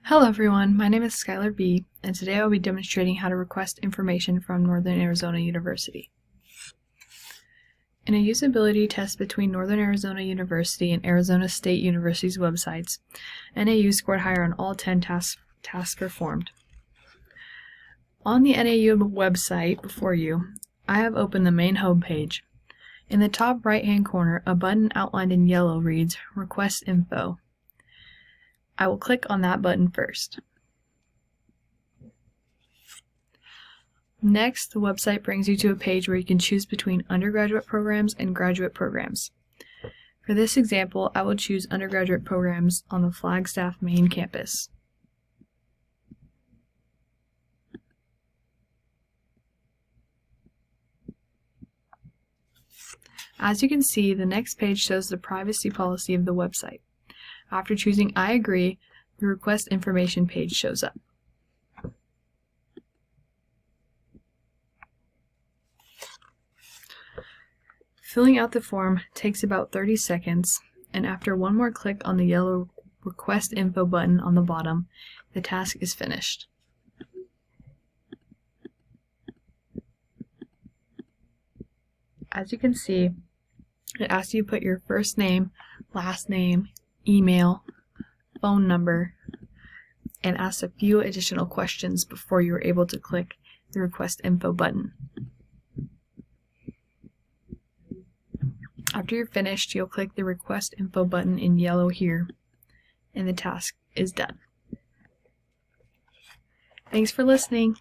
Hello everyone, my name is Skylar B, and today I'll be demonstrating how to request information from Northern Arizona University. In a usability test between Northern Arizona University and Arizona State University's websites, NAU scored higher on all 10 tasks performed. On the NAU website before you, I have opened the main home page. In the top right-hand corner, a button outlined in yellow reads Request Info. I will click on that button first. Next, the website brings you to a page where you can choose between undergraduate programs and graduate programs. For this example, I will choose undergraduate programs on the Flagstaff main campus. As you can see, the next page shows the privacy policy of the website. After choosing I agree, the request information page shows up. Filling out the form takes about 30 seconds, and after one more click on the yellow request info button on the bottom, the task is finished. As you can see, it asks you to put your first name, last name, email, phone number, and asks a few additional questions before you are able to click the Request Info button. After you're finished, you'll click the Request Info button in yellow here, and the task is done. Thanks for listening.